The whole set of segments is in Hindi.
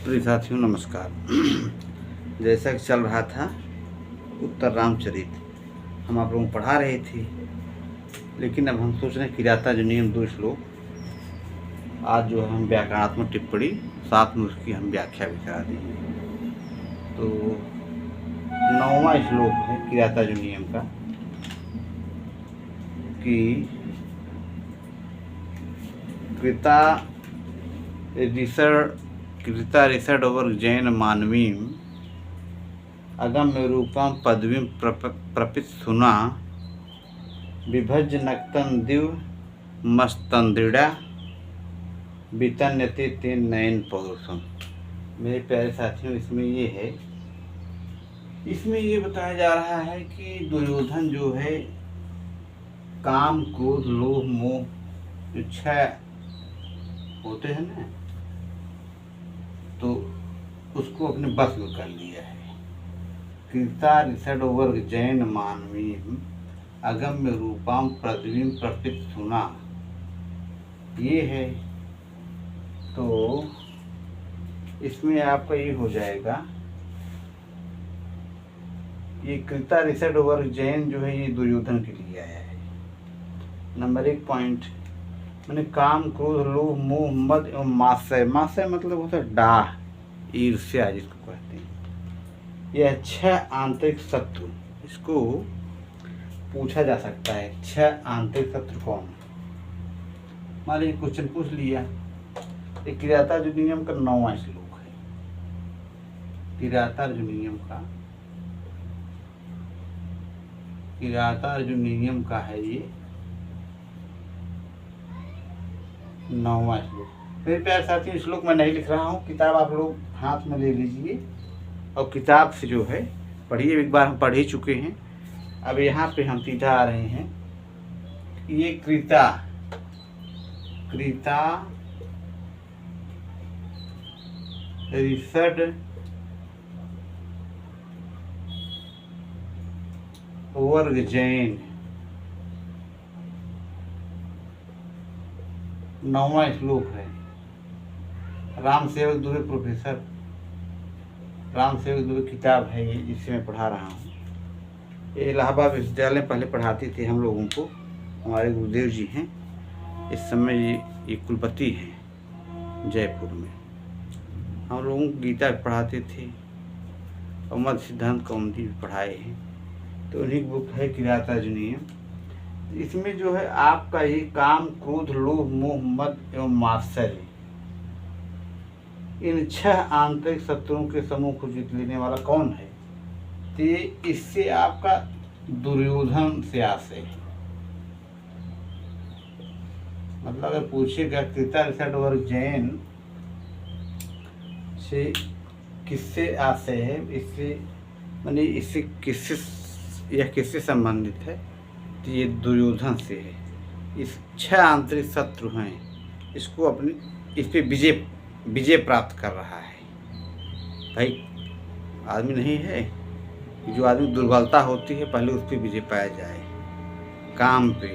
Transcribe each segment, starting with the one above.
प्रिय साथियों नमस्कार। जैसा कि चल रहा था उत्तर रामचरित, हम आप लोगों को पढ़ा रहे थे, लेकिन अब हम सोच रहे हैं किराता जो नियम 2 श्लोक आज जो है हम व्याकरणात्मक टिप्पणी साथ में उसकी हम व्याख्या भी करा देंगे। तो 9वां श्लोक है किराता जो नियम का कि कृता ऋषड ओवर जैन मानवीम अगम्य रूपम पदवीं प्रपित सुना विभज नक्तन दिव मस्तंद्रिड़ा वितन्यते तेन नयन पौरुषम। मेरे प्यारे साथियों, इसमें ये बताया जा रहा है कि दुर्योधन जो है काम क्रोध लोभ मोह इच्छा होते हैं ना, तो उसको अपने बस में कर लिया है। कृता ऋषड ओवर जैन मानवी अगम्य रूपाम पृथ्वी प्रपित सुना, ये है। तो इसमें आपका ये हो जाएगा, ये कृता ऋषड ओवर जैन जो है ये दुर्योधन के लिए आया है। नंबर 1 पॉइंट मैंने काम क्रोध लोभ मोह मद एवं मात्सर्य। मात्सर्य मतलब होता है डाह, ईर्ष्या जिसको कहते हैं। यह 6 आंतरिक शत्रु, इसको पूछा जा सकता है 6 आंतरिक शत्रु कौन है। मान लीजिए क्वेश्चन पूछ लिया। एक किराता जो नियम का 9वां श्लोक है। किराता जो नियम का है ये 9वां श्लोक। मेरे प्यारे साथी, श्लोक मैं नहीं लिख रहा हूँ, किताब आप लोग हाथ में ले लीजिए और किताब से जो है पढ़िए। एक बार हम पढ़ ही चुके हैं। अब यहाँ पे हम सीधा आ रहे हैं। ये कृता ऋषड वर्ग जैन 9वां श्लोक है। राम सेवक दुबे प्रोफेसर राम सेवक दुबे किताब है ये, जिससे मैं पढ़ा रहा हूँ। ये इलाहाबाद विश्वविद्यालय में पहले पढ़ाते थे हम लोगों को, हमारे गुरुदेव जी हैं। इस समय ये कुलपति हैं जयपुर में। हम लोगों को गीता भी पढ़ाते थे और मध्य सिद्धांत कौमुदी भी पढ़ाए हैं। तो उन्हीं की बुक है किराता जो नियम। इसमें जो है आपका ये काम क्रोध लोभ मोह मद एवं मात्सर्य, इन 6 आंतरिक शत्रुओं के समूह को जीत लेने वाला कौन है। तो ये इससे आपका दुर्योधन से आशय है। मतलब अगर पूछेगा कृता ऋषड वर्ग जैन से किससे आशय है, इससे माने इससे किससे संबंधित है, तो ये दुर्योधन से है। इस 6 आंतरिक शत्रु हैं, इसको अपनी इस पे विजय प्राप्त कर रहा है। भाई आदमी नहीं है, जो आदमी दुर्बलता होती है पहले उस पर विजय पाया जाए। काम पे,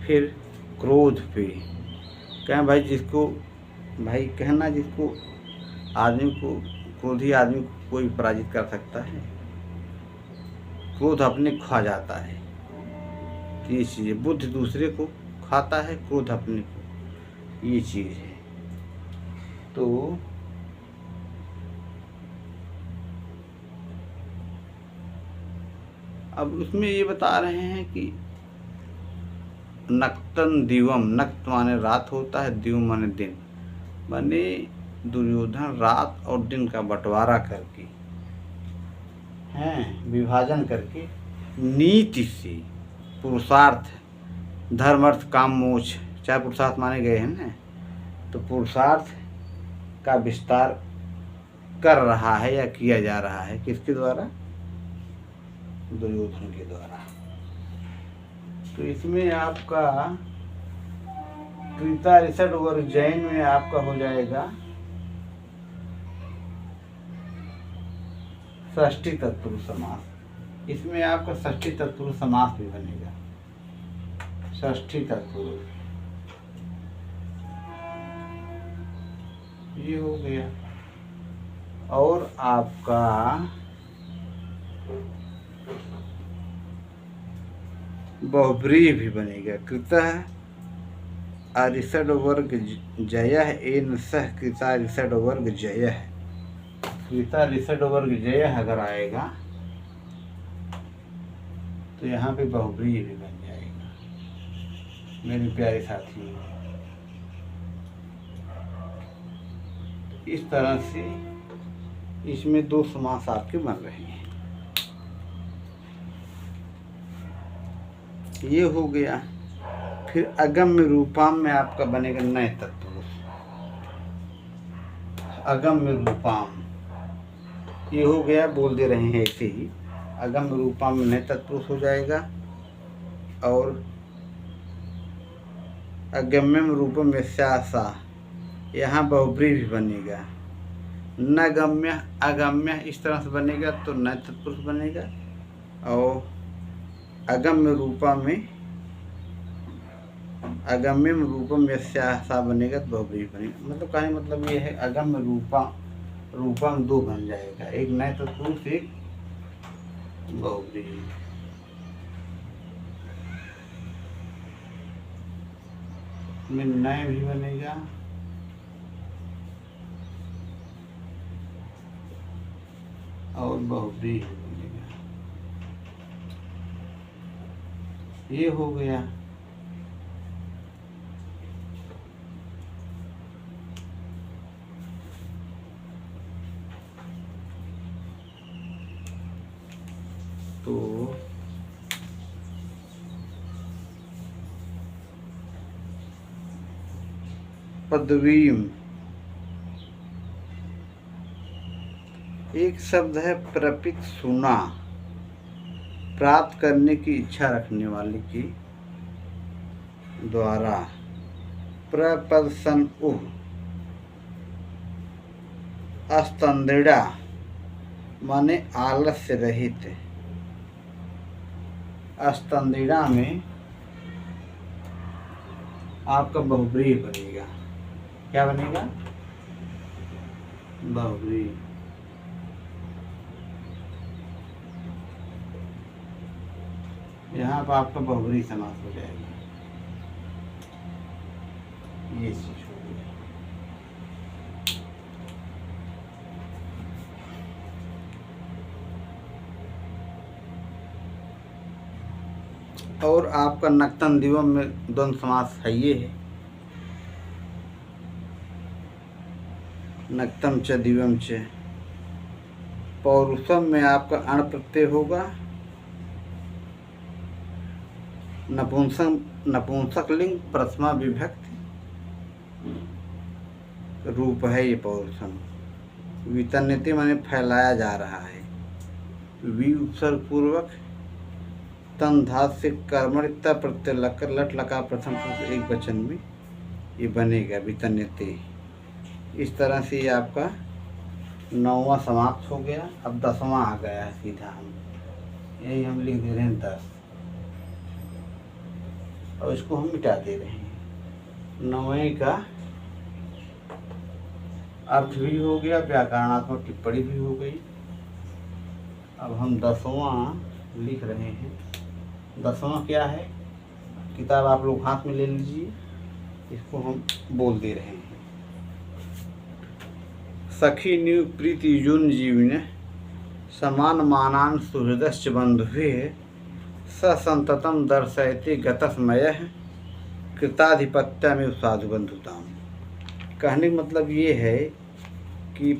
फिर क्रोध पे। कहें भाई कहना जिसको आदमी को, क्रोधी आदमी को कोई पराजित कर सकता है। क्रोध अपने खा जाता है, ये चीज़ है। बुद्धि दूसरे को खाता है, क्रोध अपने को, ये चीज़ है। तो अब उसमें ये बता रहे हैं कि नक्तन दिवम, नक्त माने रात होता है, दिव माने दिन। माने दुर्योधन रात और दिन का बंटवारा करके विभाजन करके नीति से पुरुषार्थ, धर्म अर्थ काम मोक्ष 4 पुरुषार्थ माने गए हैं ना, तो पुरुषार्थ का विस्तार कर रहा है या किया जा रहा है। किसके द्वारा? दुर्योधन के द्वारा। तो इसमें आपका कृता ऋषड वर्ग जैन में आपका हो जाएगा षष्ठी तत्पुरुष समास। इसमें आपका षष्ठी तत्पुरुष समास भी बनेगा। षष्ठी तत्पुरुष ये हो गया। और आपका बहुब्रीहि भी बनेगा। कृतः अरिषड वर्ग जयः एन सह कृता अरिषड वर्ग जयः। कृता अरिषड वर्ग जयः अगर आएगा तो यहाँ पे बहुब्रीहि भी बन जाएगा मेरे प्यारे साथियों। इस तरह से इसमें दो समास आपके बन रहे हैं। ये हो गया। फिर अगम्य रूपाम में आपका बनेगा नए तत्पुरुष। अगम्य रूपाम ये हो गया, बोल दे रहे हैं ऐसे ही। अगम्य रूपाम में नए तत्पुरुष हो जाएगा। और अगम्यम रूपम यस्यासा यहाँ बहुब्रीहि भी बनेगा। न गम्य अगम्य इस तरह से बनेगा तो नए तत्पुरुष बनेगा। और अगम्य रूपा में अगम्यम रूपम यस्यासा बनेगा तो बहुब्रीहि बनेगा। मतलब कहने मतलब ये है अगम्य रूपम दो बन जाएगा, एक नए तत्पुरुष एक बहुब्रीहि। में नए भी बनेगा और बहुब्रीहि बनेगा। ये हो गया। तो पदवीम एक शब्द है प्रपित सुना, प्राप्त करने की इच्छा रखने वाले की द्वारा। प्रपद सन उह अस्तंदिड़ा माने आलस्य रहित। अस्तंदिड़ा में आपका बहुब्रीहि बनेगा। क्या बनेगा? बहुब्रीहि। यहाँ पर आपका बहुब्रीहि समास हो जाएगा। ये चीज हो गया। और आपका नक्तन दिवम में द्वंद्व समास है, ये है नक्तम च दिवम च। पौरुषम में आपका अण प्रत्यय होगा। नपुंसक लिंग प्रथमा विभक्ति रूप है ये पौरुषम। वितन्यते माने फैलाया जा रहा है। वी उपसर्ग पूर्वक तन धातु से कर्मणिता प्रत्यय लगकर लट लगा प्रथम पुरुष एक वचन में ये बनेगा वितन्यते। इस तरह से ये आपका 9वां समाप्त हो गया। अब 10वां आ गया है सीधा। हम यही हम लिख दे रहे हैं 10 और इसको हम मिटा दे रहे हैं। 9वें का अर्थ भी हो गया, व्याकरणात्मक टिप्पणी भी हो गई। अब हम 10वां लिख रहे हैं। 10वां क्या है? किताब आप लोग हाथ में ले लीजिए, इसको हम बोल दे रहे हैं। सखी न्यू प्रीति युन जीवन समान मानान सुहृदश्च बंधुभे स संततम दर्शयति गतस्मयः कृताधिपत्यमेव साधु बंधुताम। कहने का मतलब ये है कि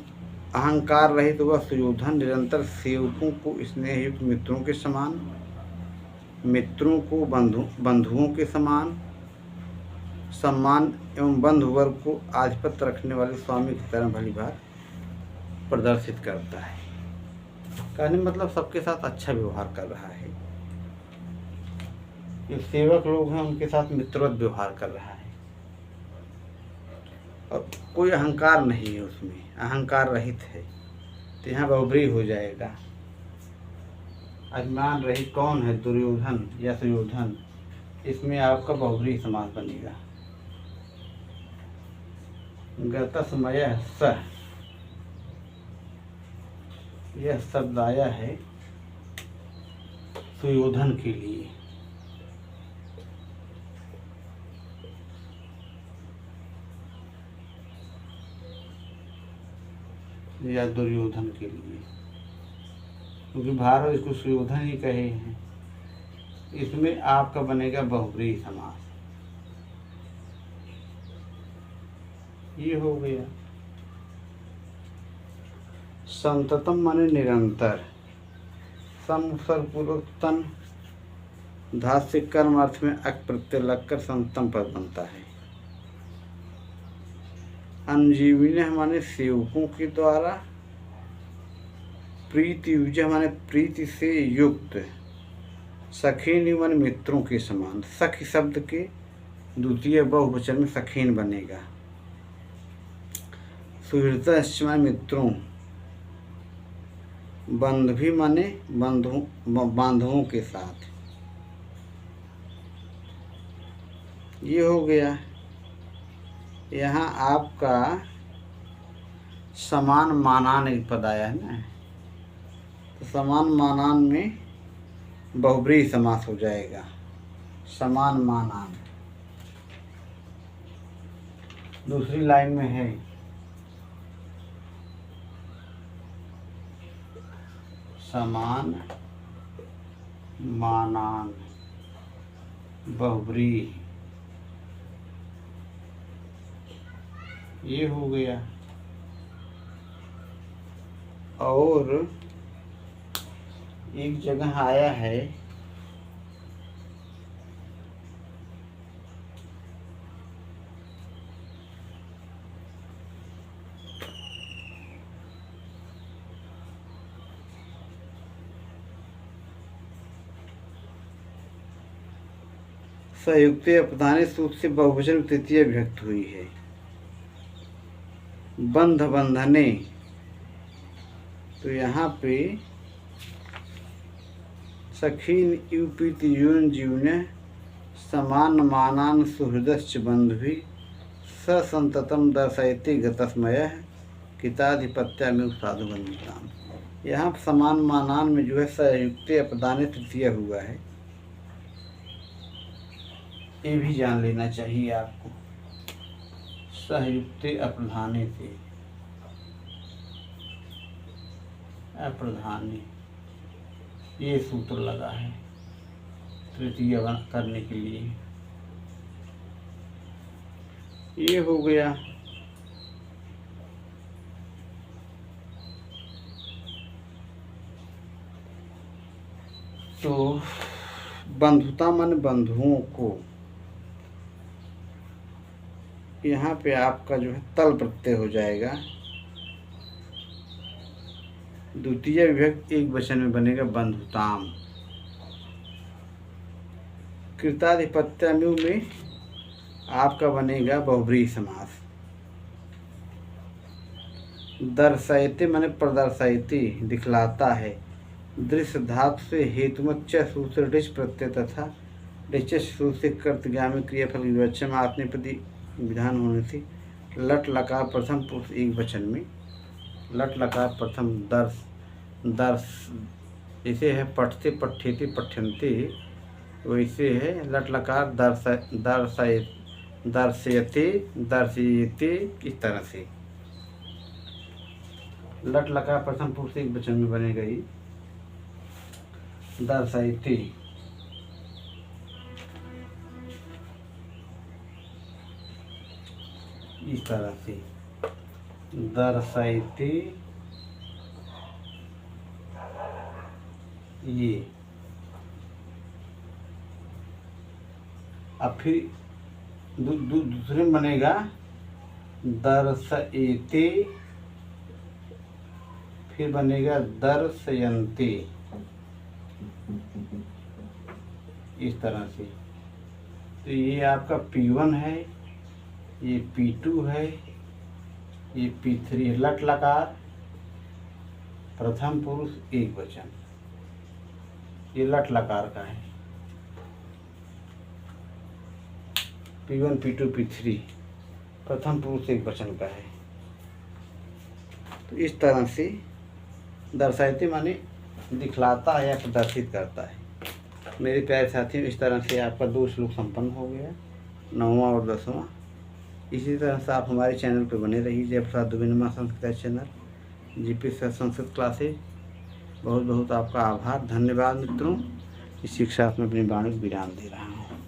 अहंकार रहित वह सुयोधन निरंतर सेवकों को स्नेहयुक्त मित्रों के समान, मित्रों को बंधुओं के समान सम्मान एवं बंधु वर्ग को आधिपत्य रखने वाले स्वामी की तरह भली बात प्रदर्शित करता है। कहने मतलब सबके साथ अच्छा व्यवहार कर रहा है। जो सेवक लोग हैं उनके साथ मित्रवत व्यवहार कर रहा है और कोई अहंकार नहीं है, उसमें अहंकार रहित है। तो यहाँ बहुब्रीहि हो जाएगा। अभिमान रहित कौन है? दुर्योधन या सुयोधन। इसमें आपका बहुब्रीहि समास बनेगा। गतस्मय स, यह शब्द आया है सुयोधन के लिए। या दुर्योधन के लिए, क्योंकि भारत इसको सुयोधन ही कहे हैं। इसमें आपका बनेगा बहुब्रीहि समास। ये हो गया। संततम माने निरंतर, सम उपसर्ग पूर्वक तन धातु से कर्म अर्थ में अक प्रत्यय लगकर संततम पद बनता है। अनुजीविन माने सेवकों के द्वारा, प्रीति युज माने प्रीति से युक्त, सखीन माने मित्रों के समान। सखी शब्द के द्वितीय बहुवचन में सखीन बनेगा। सुहृद माने मित्रों, बंधवी माने बांधवों के साथ। ये हो गया। यहाँ आपका समान मानान एक पद आया है ना, तो समान मानान में बहुब्रीहि समास हो जाएगा। समान मानान दूसरी लाइन में है। समान मानान बहुब्रीहि, ये हो गया। और एक जगह आया है संयुक्त अपधाने सूत्र से बहुवचन तृतीय विभक्त हुई है। बंध बंधने, तो यहाँ पे सखीन युपीति यून जीवने समान मानान सुहृदश्च बंधुभि ससंततम दर्शयति गतस्मय किताधिपत्यामिव साधु बंधुताम। यहाँ समान मानान में जो है संयुक्त अपदाने तृतीय हुआ है। ये भी जान लेना चाहिए आपको। सहयुक्त अप्रधाने से अप्रधाने, ये सूत्र लगा है तृतीय करने के लिए। ये हो गया। तो बंधुता मन बंधुओं को, यहाँ पे आपका जो है तल प्रत्यय हो जाएगा। द्वितीय विभक्त एक वचन में बनेगा बंधुताम। कृताधिपत्यामिव में आपका बनेगा बहुब्रीहि समास। दर्शयते माने प्रदर्शयते, दिखलाता है। दृश्य धातु से हेतुमत च सूत्र डिच प्रत्यय तथा डिच सूत्र से कर्तगामी क्रियाफल विवक्षण में आत्मनेपदी विधान होने से लट लकार प्रथम पुरुष एक वचन में। लट लकार प्रथम दर्श जैसे है पठते पठ्यते पठ्यन्ते, वैसे है लट लकार दर्शयते दर्शयते, इस तरह से लट लकार प्रथम पुरुष एक वचन में बनेगा ही दर्शयते। इस तरह से दर्शयते, ये। अब फिर दूसरे में बनेगा दर्शयते, फिर बनेगा दर्शयन्ते, इस तरह से। तो ये आपका P1 है, ये P2 है, ये P3 है। लट लकार प्रथम पुरुष एक वचन, ये लट लकार का है। P1 P2 P3 प्रथम पुरुष एक वचन का है। तो इस तरह से दर्शायते माने दिखलाता है या प्रदर्शित करता है। मेरे प्यारे साथियों, इस तरह से आपका 2 श्लोक संपन्न हो गया, 9वां और 10वां। इसी तरह से आप हमारे चैनल पर बने रहिए, जयप्रसाद दुबे नुमा Sanskrit channel GP Sanskrit classes. बहुत बहुत आपका आभार, धन्यवाद मित्रों। इसी के साथ मैं अपनी वाणी को विराम दे रहा हूँ।